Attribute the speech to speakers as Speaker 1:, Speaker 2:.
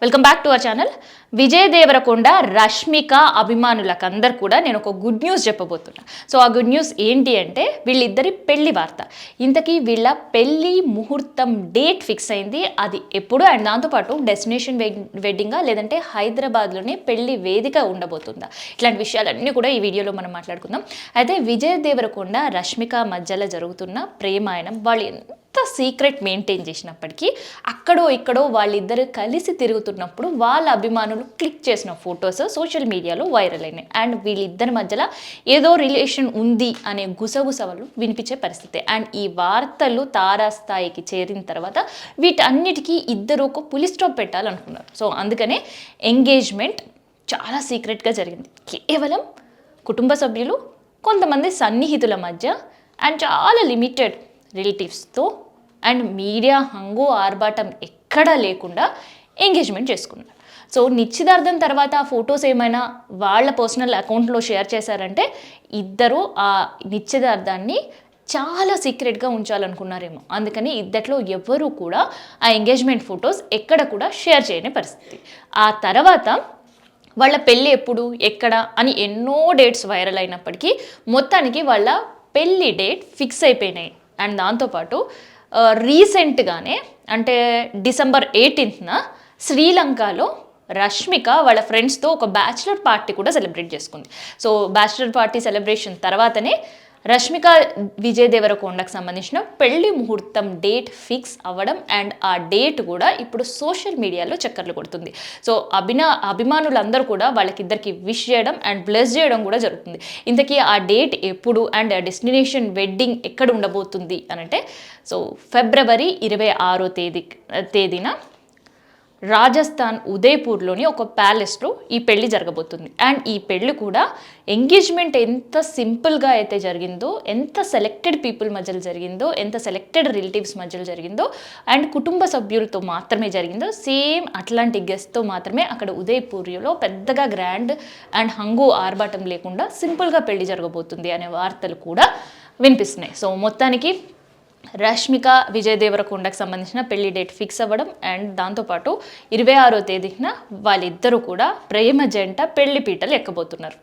Speaker 1: Welcome back to our channel. Vijay Deverakonda Rashmika అభిమానులకందరు కూడా నేను ఒక గుడ్ న్యూస్ చెప్పబోతున్నా. సో ఆ గుడ్ న్యూస్ ఏంటి అంటే వీళ్ళిద్దరి పెళ్లి వార్త. ఇంతకీ వీళ్ళ పెళ్లి ముహూర్తం డేట్ ఫిక్స్ అయింది. అది ఎప్పుడు అండ్ దాంతోపాటు డెస్టినేషన్ వెడ్డింగా లేదంటే హైదరాబాద్లోనే పెళ్లి వేదిక ఉండబోతుందా, ఇట్లాంటి విషయాలన్నీ కూడా ఈ వీడియోలో మనం మాట్లాడుకుందాం. అయితే విజయ్ దేవరకొండ రష్మిక మధ్యలో జరుగుతున్న ప్రేమాయణం వాళ్ళు ఎంత సీక్రెట్ మెయింటైన్ చేసినప్పటికీ అక్కడో ఇక్కడో వాళ్ళిద్దరు కలిసి తిరుగుతున్నప్పుడు వాళ్ళ అభిమానులు క్లిక్ చేసిన ఫొటోస్ సోషల్ మీడియాలో వైరల్ అయినాయి. అండ్ వీళ్ళిద్దరి మధ్యలో ఏదో రిలేషన్ ఉంది అనే గుసగుసవలు వినిపించే పరిస్థితి. అండ్ ఈ వార్తలు తారాస్థాయికి చేరిన తర్వాత వీటన్నిటికీ ఇద్దరు ఒక పులి స్టాప్ పెట్టాలనుకున్నారు. సో అందుకనే ఎంగేజ్మెంట్ చాలా సీక్రెట్గా జరిగింది. కేవలం కుటుంబ సభ్యులు, కొంతమంది సన్నిహితుల మధ్య అండ్ చాలా లిమిటెడ్ రిలేటివ్స్తో అండ్ మీడియా హంగు ఆర్భాటం ఎక్కడా లేకుండా ఎంగేజ్మెంట్ చేసుకున్నారు. సో నిశ్చితార్థం తర్వాత ఆ ఫొటోస్ ఏమైనా వాళ్ళ పర్సనల్ అకౌంట్లో షేర్ చేశారంటే ఇద్దరు ఆ నిశ్చితార్థాన్ని చాలా సీక్రెట్గా ఉంచాలనుకున్నారేమో. అందుకని ఇద్దట్లో ఎవరు కూడా ఆ ఎంగేజ్మెంట్ ఫొటోస్ ఎక్కడ కూడా షేర్ చేయని పరిస్థితి. ఆ తర్వాత వాళ్ళ పెళ్ళి ఎప్పుడు ఎక్కడ అని ఎన్నో డేట్స్ వైరల్ అయినప్పటికీ మొత్తానికి వాళ్ళ పెళ్ళి డేట్ ఫిక్స్ అయిపోయినాయి. అండ్ దాంతోపాటు రీసెంట్గానే అంటే December 18th శ్రీలంకలో రష్మిక వాళ్ళ ఫ్రెండ్స్తో ఒక బ్యాచిలర్ పార్టీ కూడా సెలబ్రేట్ చేసుకుంది. సో బ్యాచిలర్ పార్టీ సెలబ్రేషన్ తర్వాతనే రష్మిక విజయ్ దేవరకొండకు సంబంధించిన పెళ్లి ముహూర్తం డేట్ ఫిక్స్ అవ్వడం అండ్ ఆ డేట్ కూడా ఇప్పుడు సోషల్ మీడియాలో చక్కర్లు కొడుతుంది. సో అభిమానులందరూ కూడా వాళ్ళకిద్దరికి విష్ చేయడం అండ్ బ్లెస్ చేయడం కూడా జరుగుతుంది. ఇంతకీ ఆ డేట్ ఎప్పుడు అండ్ డెస్టినేషన్ వెడ్డింగ్ ఎక్కడ ఉండబోతుంది అనంటే సో February 26వ తేదీన రాజస్థాన్ ఉదయ్పూర్లోని ఒక ప్యాలెస్లో ఈ పెళ్లి జరగబోతుంది. అండ్ ఈ పెళ్లి కూడా ఎంగేజ్మెంట్ ఎంత సింపుల్గా అయితే జరిగిందో, ఎంత సెలెక్టెడ్ పీపుల్ మధ్యలో జరిగిందో, ఎంత సెలెక్టెడ్ రిలేటివ్స్ మధ్యలో జరిగిందో అండ్ కుటుంబ సభ్యులతో మాత్రమే జరిగిందో సేమ్ అట్లాంటి గెస్ట్తో మాత్రమే అక్కడ ఉదయ్పూర్లో పెద్దగా గ్రాండ్ అండ్ హంగు ఆర్భాటం లేకుండా సింపుల్గా పెళ్లి జరగబోతుంది అనే వార్తలు కూడా వినిపిస్తున్నాయి. సో మొత్తానికి రష్మిక విజయ్ దేవరకొండకు సంబంధించిన పెళ్లి డేట్ ఫిక్స్ అవ్వడం అండ్ దాంతోపాటు 26వ తేదీన వాళ్ళిద్దరూ కూడా ప్రేమ జంట పెళ్లి పీటలు ఎక్కబోతున్నారు.